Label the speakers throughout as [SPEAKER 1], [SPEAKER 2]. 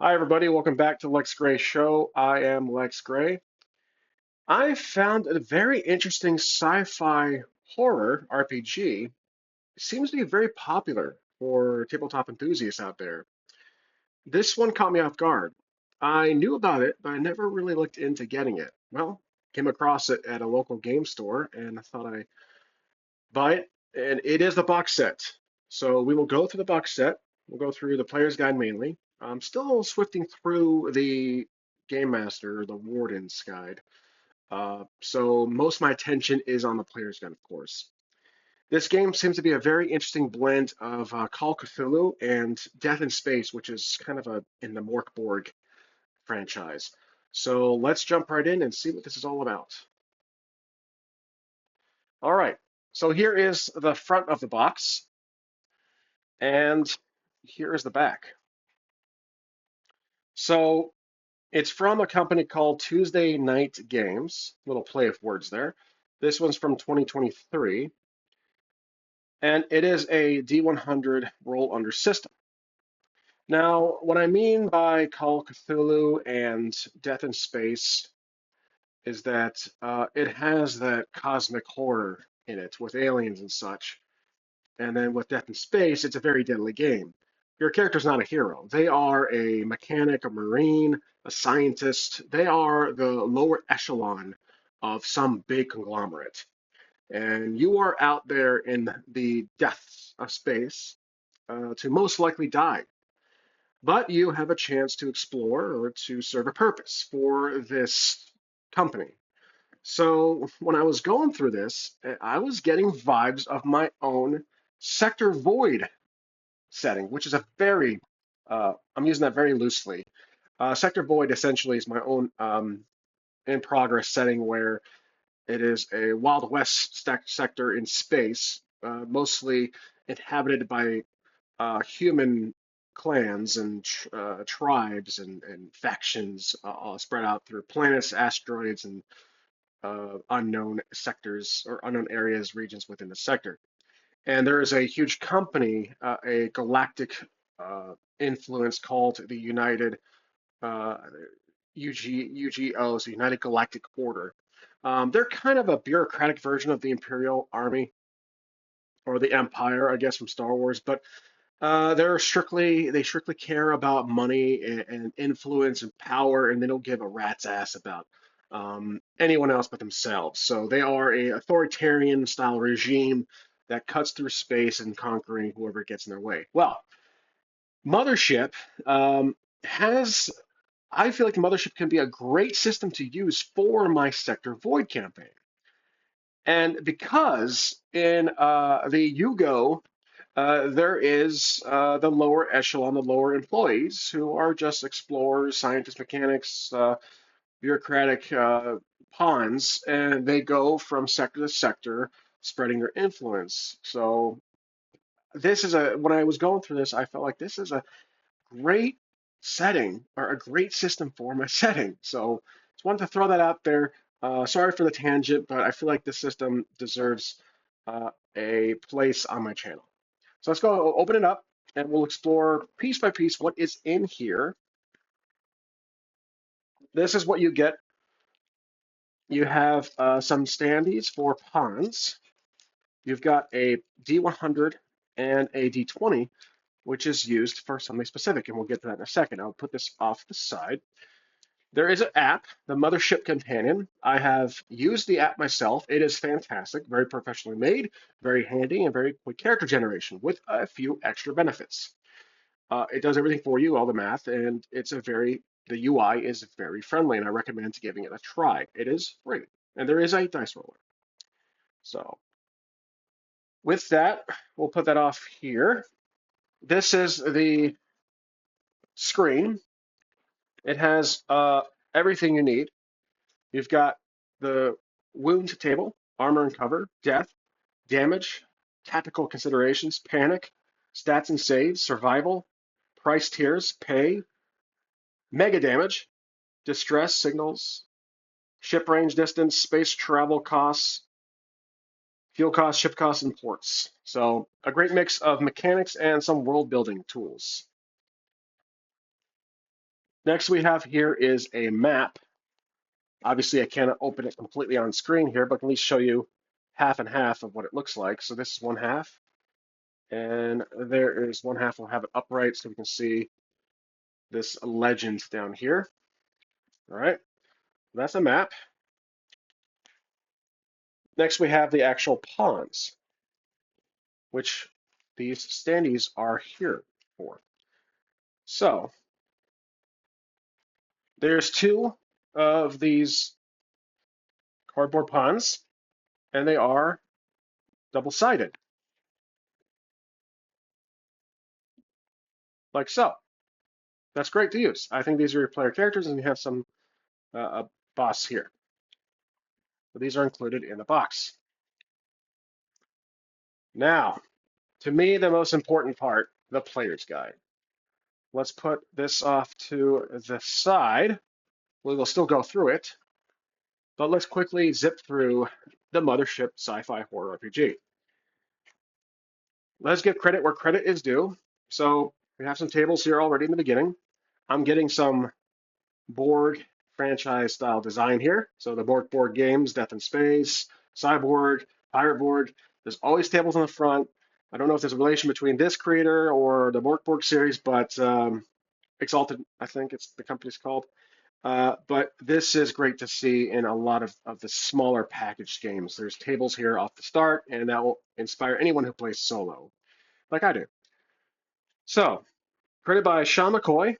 [SPEAKER 1] Hi, everybody. Welcome back to Lex Gray Show. I am Lex Gray. I found a very interesting sci-fi horror RPG. It seems to be very popular for tabletop enthusiasts out there. This one caught me off guard. I knew about it, but I never really looked into getting it. Well, came across it at a local game store and I thought I'd buy it, and it is the box set. So we will go through the box set. We'll go through the player's guide mainly. I'm still swifting through the Game Master, the Warden's guide. So most of my attention is on the player's guide, of course. This game seems to be a very interesting blend of Call of Cthulhu and Death in Space, which is kind of in the Morkborg franchise. So let's jump right in and see what this is all about. All right. So here is the front of the box. And here is the back. So it's from a company called Tuesday Night Games. Little play of words there. This one's from 2023, and it is a D100 roll under system. Now, what I mean by Call of Cthulhu and Death in Space is that it has that cosmic horror in it with aliens and such. And then with Death in Space, it's a very deadly game. Your character's not a hero. They are a mechanic, a marine, a scientist. They are the lower echelon of some big conglomerate. And you are out there in the depths of space to most likely die. But you have a chance to explore or to serve a purpose for this company. So when I was going through this, I was getting vibes of my own Sector Void setting, which is a very, I'm using that very loosely. Sector Void essentially is my own in progress setting where it is a Wild West sector in space, mostly inhabited by human clans and tribes and factions all spread out through planets, asteroids, and unknown sectors or unknown areas, regions within the sector. And there is a huge company, a galactic influence called the United UGO, so United Galactic Order. They're kind of a bureaucratic version of the Imperial Army or the Empire, I guess, from Star Wars, but they strictly care about money and influence and power, and they don't give a rat's ass about anyone else but themselves. So they are a authoritarian style regime that cuts through space and conquering whoever gets in their way. Well, Mothership has. I feel like Mothership can be a great system to use for my Sector Void campaign. And because in the Yugo there is the lower echelon, the lower employees who are just explorers, scientists, mechanics, bureaucratic pawns, and they go from sector to sector, spreading their influence. So when I was going through this, I felt like this is a great setting or a great system for my setting. So just wanted to throw that out there. Sorry for the tangent, but I feel like this system deserves a place on my channel. So let's go open it up and we'll explore piece by piece what is in here. This is what you get. You have some standees for pawns. You've got a D100 and a D20, which is used for something specific, and we'll get to that in a second. I'll put this off the side. There is an app, the Mothership Companion. I have used the app myself. It is fantastic, very professionally made, very handy, and very quick character generation with a few extra benefits. It does everything for you, all the math, and the UI is very friendly, and I recommend giving it a try. It is free, and there is a dice roller. So with that, we'll put that off here. This is the screen. It has everything you need. You've got the wound table, armor and cover, death, damage, tactical considerations, panic, stats and saves, survival, price tiers, pay, mega damage, distress signals, ship range distance, space travel costs, fuel costs, ship costs, and ports. So a great mix of mechanics and some world building tools. Next we have here is a map. Obviously, I can't open it completely on screen here, but I can at least show you half and half of what it looks like. So this is one half, and there is one half. We'll have it upright so we can see this legend down here. All right, that's a map. Next, we have the actual pawns, which these standees are here for. So there's two of these cardboard pawns, and they are double-sided, like so. That's great to use. I think these are your player characters, and you have some a boss here. So these are included in the box. Now, to me, the most important part, the player's guide. Let's put this off to the side. We will still go through it, but let's quickly zip through the Mothership Sci-Fi Horror RPG. Let's give credit where credit is due. So we have some tables here already in the beginning. I'm getting some Borg franchise style design here. So the Borg games, Death in Space, Cyborg, Pirate Borg. There's always tables on the front. I don't know if there's a relation between this creator or the Borg series, but Exalted, I think it's the company's called. But this is great to see in a lot of the smaller packaged games. There's tables here off the start, and that will inspire anyone who plays solo, like I do. So, created by Sean McCoy,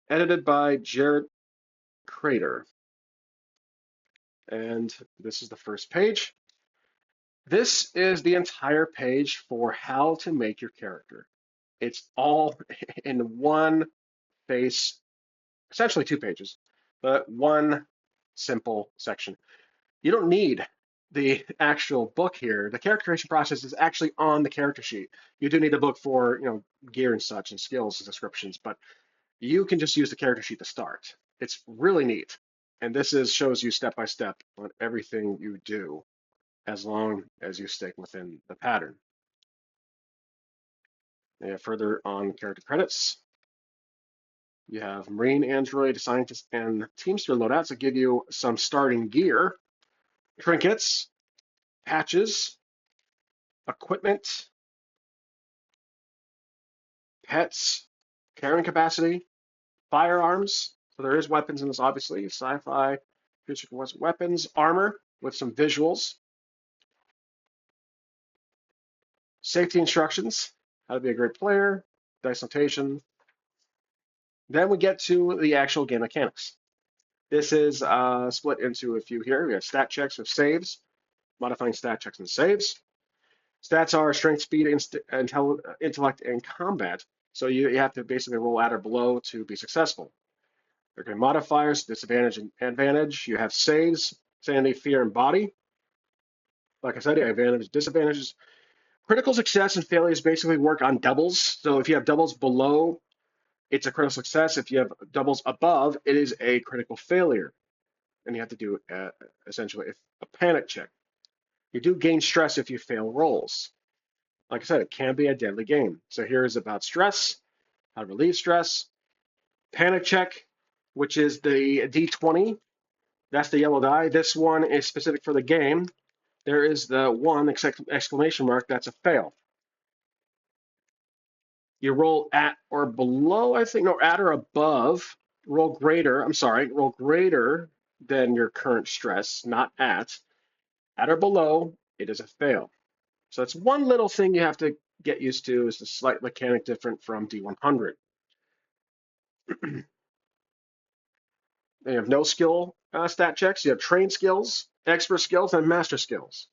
[SPEAKER 1] edited by Jared Crater. And this is the first page. This is the entire page for how to make your character. It's all in one face, essentially two pages, but one simple section. You don't need the actual book here. The character creation process is actually on the character sheet. You do need a book for, gear and such and skills and descriptions, but you can just use the character sheet to start. It's really neat. And this shows you step by step on everything you do as long as you stick within the pattern. And further on character credits, you have Marine, Android, Scientist, and Teamster loadouts that give you some starting gear, trinkets, patches, equipment, pets, carrying capacity, firearms. So there is weapons in this, obviously. Sci-fi, future weapons, armor with some visuals, safety instructions, how to be a great player, dice notation. Then we get to the actual game mechanics. This is split into a few here. We have stat checks with saves, modifying stat checks and saves. Stats are strength, speed, intellect, and combat. So you have to basically roll at or below to be successful. Okay, modifiers, disadvantage and advantage. You have saves, sanity, fear, and body. Like I said, advantage, disadvantages. Critical success and failures basically work on doubles. So if you have doubles below, it's a critical success. If you have doubles above, it is a critical failure. And you have to do essentially a panic check. You do gain stress if you fail rolls. Like I said, it can be a deadly game. So here is about stress, how to relieve stress. Panic check, which is the D20. That's the yellow die. This one is specific for the game. There is the one exclamation mark. That's a fail. You roll at or below, I think, no, at or above. Roll greater, I'm sorry, roll greater than your current stress, not at. At or below, it is a fail. So that's one little thing you have to get used to, is the slight mechanic different from D100. They have no skill stat checks. You have trained skills, expert skills, and master skills.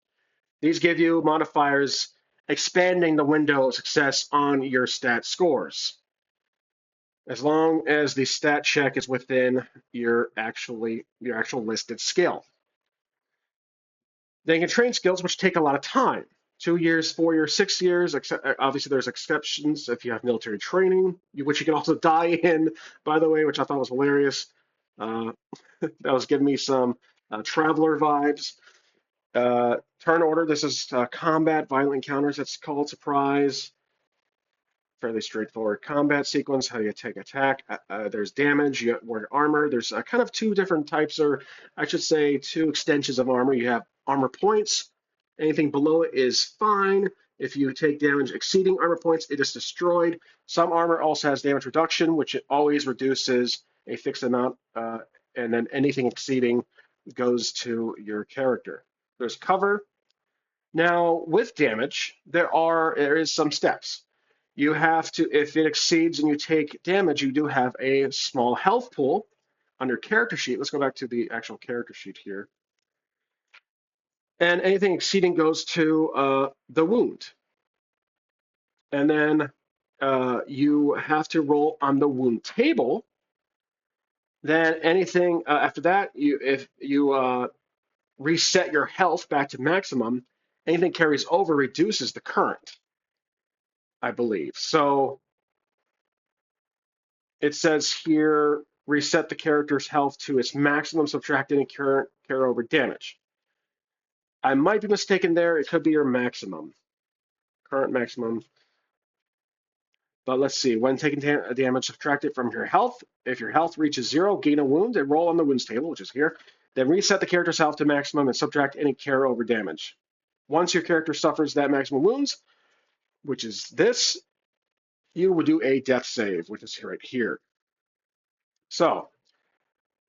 [SPEAKER 1] These give you modifiers expanding the window of success on your stat scores, as long as the stat check is within your actual listed skill. They can train skills which take a lot of time. 2 years, 4 years, 6 years. Obviously, there's exceptions if you have military training, which you can also die in, by the way, which I thought was hilarious. That was giving me some Traveler vibes. Turn order, this is combat, violent encounters, that's called surprise. Fairly straightforward combat sequence. How you take attack. There's damage. You wear armor. There's kind of two different types, or I should say, two extensions of armor. You have armor points. Anything below it is fine. If you take damage exceeding armor points, it is destroyed. Some armor also has damage reduction, which it always reduces a fixed amount, and then anything exceeding goes to your character. There's cover. Now, with damage, there is some steps. You have to, if it exceeds and you take damage, you do have a small health pool on your character sheet. Let's go back to the actual character sheet here. And anything exceeding goes to the wound. And then you have to roll on the wound table. Then anything after that, if you reset your health back to maximum, anything carries over reduces the current, I believe. So it says here, reset the character's health to its maximum, subtract any current carryover damage. I might be mistaken there. It could be your maximum, current maximum. But let's see. When taking damage, subtract it from your health. If your health reaches 0, gain a wound and roll on the wounds table, which is here. Then reset the character's health to maximum and subtract any carryover damage. Once your character suffers that maximum wounds, which is this, you would do a death save, which is right here. So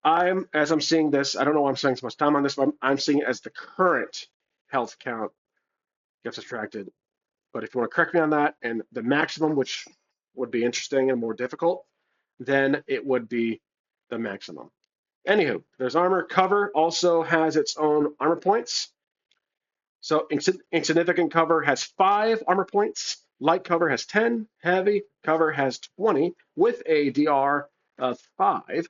[SPEAKER 1] as I'm seeing this, I don't know why I'm spending so much time on this, but I'm seeing it as the current health count gets subtracted. But if you want to correct me on that, and the maximum, which would be interesting and more difficult, then it would be the maximum. Anywho, there's armor. Cover also has its own armor points. So insignificant cover has 5 armor points. Light cover has 10. Heavy cover has 20 with a DR of 5.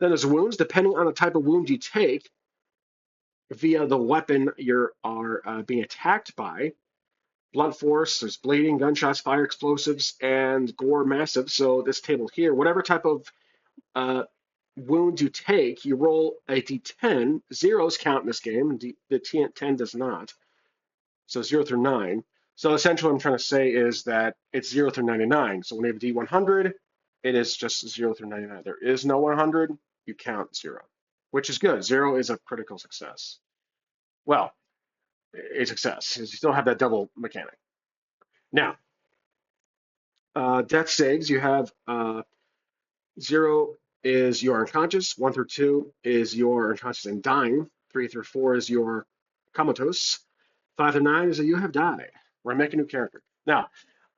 [SPEAKER 1] Then there's wounds. Depending on the type of wound you take via the weapon you are being attacked by, blunt force, there's bleeding, gunshots, fire explosives, and gore massive. So this table here, whatever type of uh, wound you take, you roll a d10. Zeros count in this game. The 10 does not. So 0 through 9. So essentially what I'm trying to say is that it's 0 through 99. So when you have a d100, it is just 0 through 99. There is no 100. You count 0, which is good. 0 is a critical success. Well, a success. You still have that double mechanic. Now, death saves, you have 0 is you're unconscious, 1 through 2 is you're unconscious and dying, 3 through 4 is you're comatose, 5 through 9 is that you have died. We're making a new character. Now,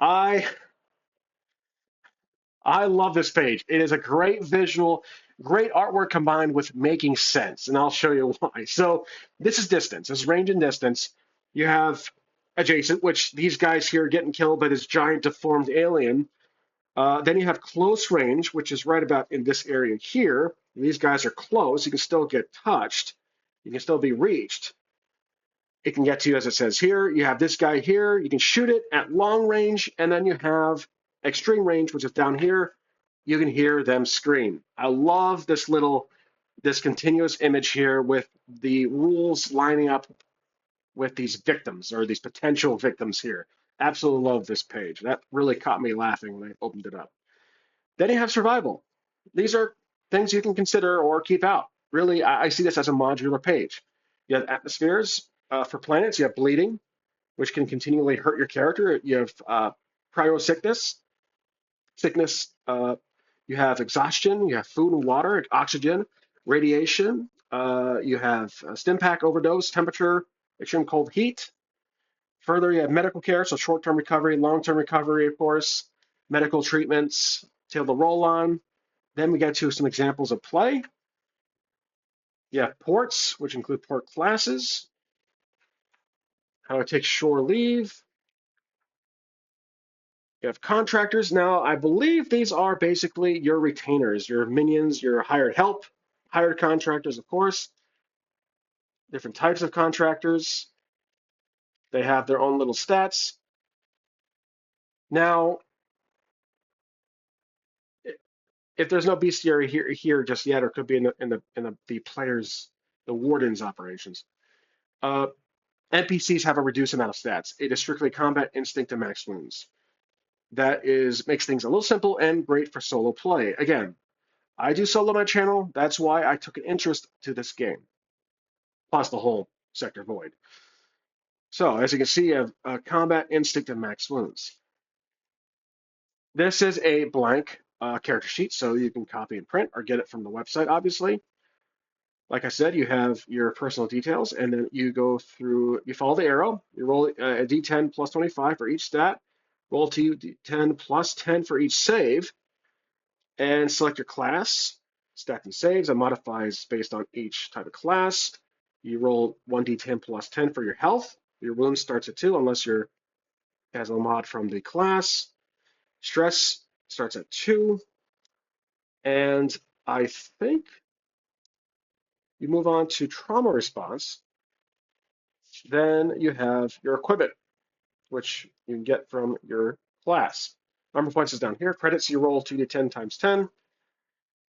[SPEAKER 1] I I love this page. It is a great visual, great artwork combined with making sense, and I'll show you why. So this is distance. This is range and distance. You have adjacent, which these guys here are getting killed by this giant deformed alien. Then you have close range, which is right about in this area here. These guys are close. You can still get touched. You can still be reached. It can get to you, as it says here. You have this guy here. You can shoot it at long range, and then you have extreme range, which is down here. You can hear them scream. I love this continuous image here with the rules lining up with these victims or these potential victims here. Absolutely love this page. That really caught me laughing when I opened it up. Then you have survival. These are things you can consider or keep out. Really, I see this as a modular page. You have atmospheres for planets. You have bleeding, which can continually hurt your character. You have sickness. You have exhaustion. You have food and water, oxygen, radiation. You have stim pack overdose, temperature, extreme cold heat. Further, you have medical care, so short-term recovery, long-term recovery, of course, medical treatments, tail to roll on. Then we get to some examples of play. You have ports, which include port classes, how to take shore leave. You have contractors. Now, I believe these are basically your retainers, your minions, your hired help, hired contractors, of course. Different types of contractors. They have their own little stats. Now, if there's no bestiary here just yet, or could be in the players, the warden's operations. NPCs have a reduced amount of stats. It is strictly combat, instinct, and max wounds. that makes things a little simple and great for solo play. Again, I do solo on my channel. That's why I took an interest to this game, plus the whole sector void. So as you can see, you have combat, instinct, and max wounds. This is a blank character sheet, so you can copy and print or get it from the website, obviously. Like I said, you have your personal details, and then you go through, you follow the arrow, you roll a d10 plus 25 for each stat, roll 2d10 plus 10 for each save, and select your class, stats and saves, and modifies based on each type of class. You roll 1d10 plus 10 for your health. Your wound starts at 2 unless you're has a mod from the class. Stress starts at 2. And I think you move on to trauma response. Then you have your equipment, which you can get from your class. Number of points is down here. Credits, you roll 2d10 times 10.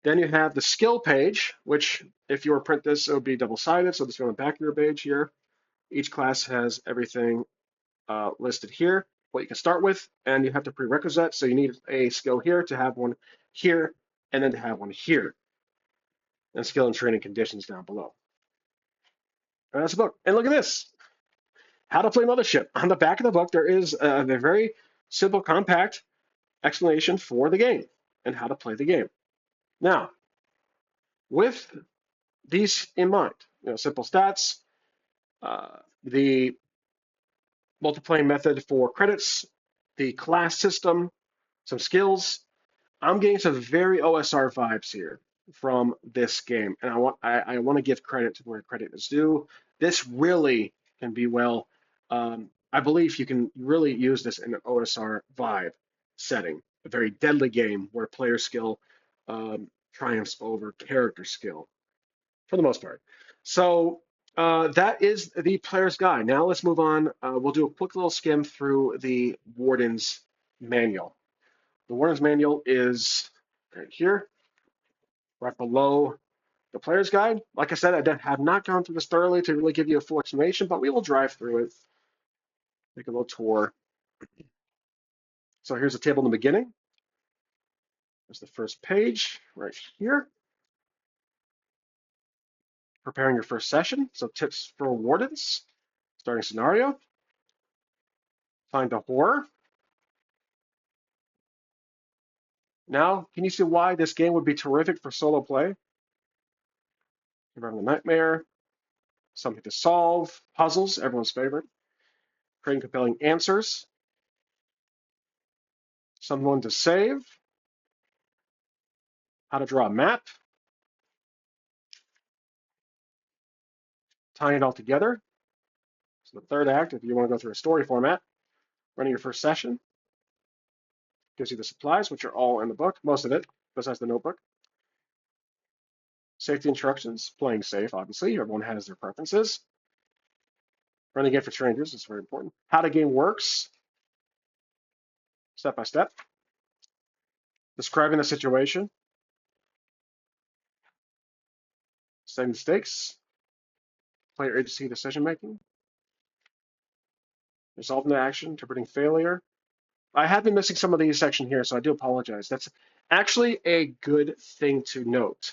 [SPEAKER 1] Then you have the skill page, which if you were to print this, it would be double-sided. So this is on the back of your page here. Each class has everything listed here, what you can start with, and you have the prerequisite. So you need a skill here to have one here, and then to have one here. And skill and training conditions down below. And that's the book. And look at this. How to play Mothership. On the back of the book, there is a very simple, compact explanation for the game and how to play the game. Now, with these in mind, simple stats, the multiplying method for credits, the class system, some skills, I'm getting some very OSR vibes here from this game, and I want to give credit to where credit is due. This really can be well. I believe you can really use this in an OSR vibe setting, a very deadly game where player skill triumphs over character skill for the most part. So that is the player's guide. Now let's move on. We'll do a quick little skim through the Warden's manual. The Warden's manual is right here, right below the player's guide. Like I said, I have not gone through this thoroughly to really give you a full explanation, but we will drive through it, take a little tour. So here's a table in the beginning. There's the first page right here. Preparing your first session. So tips for Wardens. Starting scenario. Find a horror. Now, can you see why this game would be terrific for solo play? Surviving the nightmare. Something to solve. Puzzles, everyone's favorite. Creating compelling answers. Someone to save. How to draw a map. Tying it all together. So the third act, if you want to go through a story format, running your first session, gives you the supplies, which are all in the book, most of it, besides the notebook. Safety instructions, playing safe, obviously. Everyone has their preferences. Running it for strangers is very important. How the game works, step by step. Describing the situation. Setting the stakes. Player agency decision making. Resolving the action, interpreting failure. I have been missing some of these sections here, so I do apologize. That's actually a good thing to note.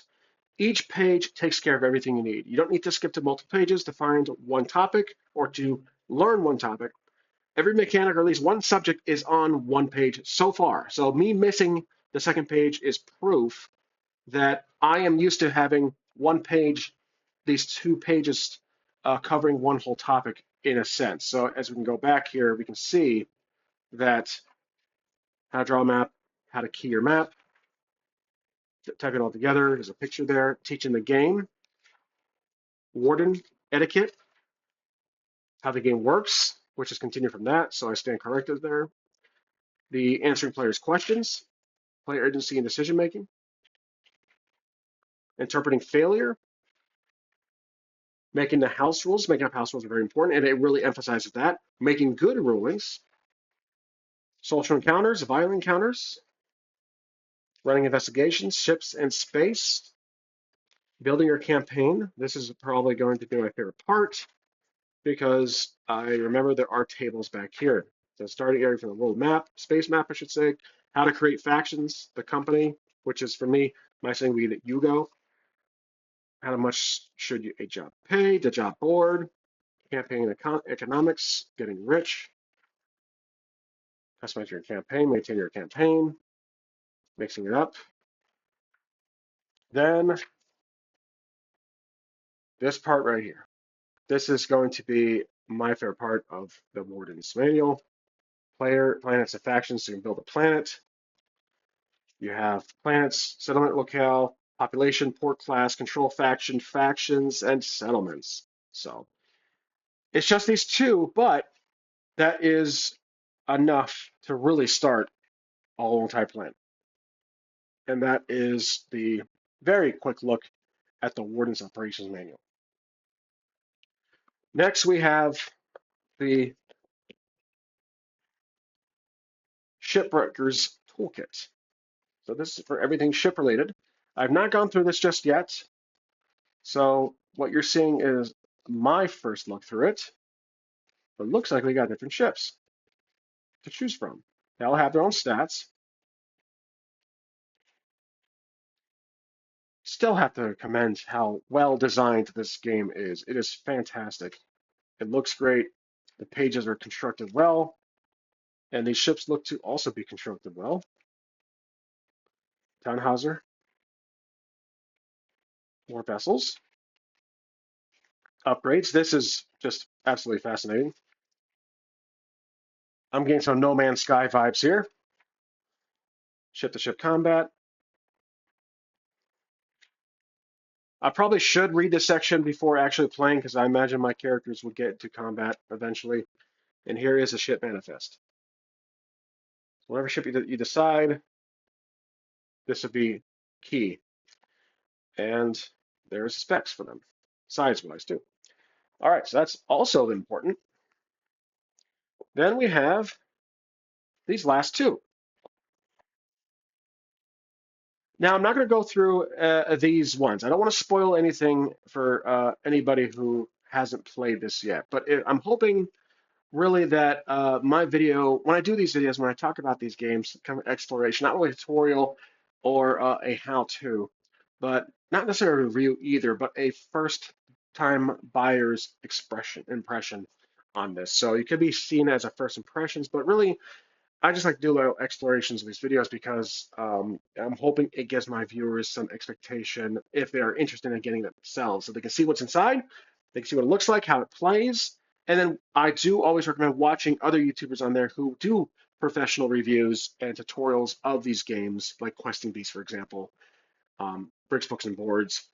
[SPEAKER 1] Each page takes care of everything you need. You don't need to skip to multiple pages to find one topic or to learn one topic. Every mechanic, or at least one subject, is on one page so far. So me missing the second page is proof that I am used to having one page, these 2 pages covering one whole topic in a sense. So as we can go back here, we can see that how to draw a map, how to key your map, type it all together. There's a picture there, teaching the game, Warden etiquette, how the game works, which is continued from that, so I stand corrected there. The answering players' questions, player agency and decision making, interpreting failure, making the house rules. Making up house rules are very important, and it really emphasizes that. Making good rulings, social encounters, violent encounters, running investigations, ships and space, building your campaign. This is probably going to be my favorite part because I remember there are tables back here. the starting area for the world map, space map, I should say, how to create factions, the company, which is for me, my saying would be that you go, how much should a job pay, the job board, campaign economics, getting rich, customize your campaign, maintain your campaign, mixing it up. Then this part right here. This is going to be my favorite part of the Warden's Manual. Planets, and factions, so you can build a planet. You have planets, settlement locale, population, port class, control faction, factions, and settlements. So it's just these two, but that is enough to really start a whole entire planet. And that is the very quick look at the Warden's Operations Manual. Next, we have the Shipwrecker's Toolkit. So this is for everything ship related. I've not gone through this just yet. So what you're seeing is my first look through it. But it looks like we got different ships to choose from. They all have their own stats. Still have to commend how well designed this game is. It is fantastic. It looks great. The pages are constructed well. And these ships look to also be constructed well. Tannhauser. More vessels. Upgrades. This is just absolutely fascinating. I'm getting some No Man's Sky vibes here. Ship-to-ship combat. I probably should read this section before actually playing because I imagine my characters would get to combat eventually. And here is a ship manifest. Whatever ship you decide, this would be key. And there's specs for them, size-wise too. All right, so that's also important. Then we have these last two. Now, I'm not going to go through these ones. I don't want to spoil anything for anybody who hasn't played this yet, but I'm hoping really that my video, when I do these videos, when I talk about these games, kind of exploration, not really a tutorial or a how-to, but not necessarily a review either, but a first-time buyer's impression on this. So it could be seen as a first impressions, but really I just like to do little explorations of these videos because I'm hoping it gives my viewers some expectation if they are interested in getting it themselves, so they can see what's inside, they can see what it looks like, how it plays, and then I do always recommend watching other YouTubers on there who do professional reviews and tutorials of these games, like Questing Beast, for example, Bricks, Books, and Boards.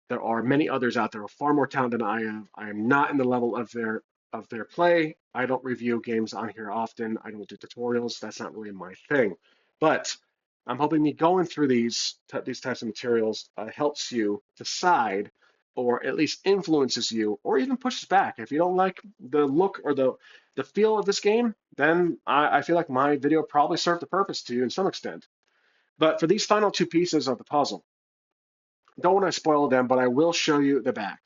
[SPEAKER 1] There are many others out there far more talented than I am. I am not in the level of their play. I don't review games on here often. I don't do tutorials. That's not really my thing. But I'm hoping me going through these types of materials helps you decide, or at least influences you, or even pushes back. If you don't like the look or the feel of this game, then I feel like my video probably served the purpose to you in some extent. But for these final two pieces of the puzzle, don't want to spoil them, but I will show you the back.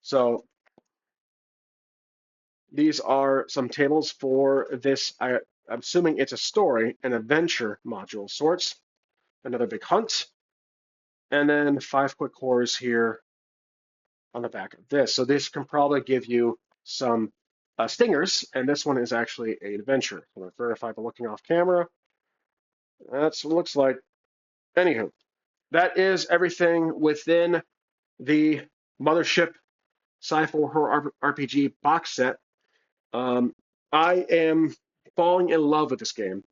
[SPEAKER 1] So these are some tables for this. I'm assuming it's a story, an adventure module of sorts. Another big hunt, and then 5 quick cores here on the back of this. So this can probably give you some stingers, and this one is actually an adventure. I'm going to verify by looking off camera. That's what it looks like. Anywho, that is everything within the Mothership Sci-Fi Horror RPG box set. I am falling in love with this game.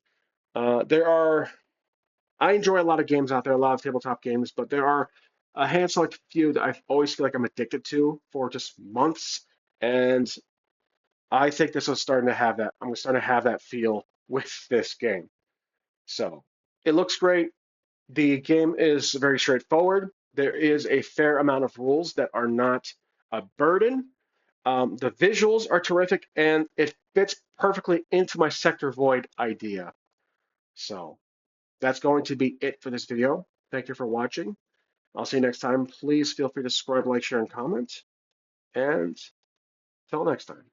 [SPEAKER 1] I enjoy a lot of games out there, a lot of tabletop games, but there are a handful of few that I always feel like I'm addicted to for just months. And I think this is starting to have that. I'm starting to have that feel with this game. So it looks great. The game is very straightforward. There is a fair amount of rules that are not a burden. The visuals are terrific, and it fits perfectly into my sector void idea. So that's going to be it for this video. Thank you for watching. I'll see you next time. Please feel free to subscribe, like, share, and comment. And till next time.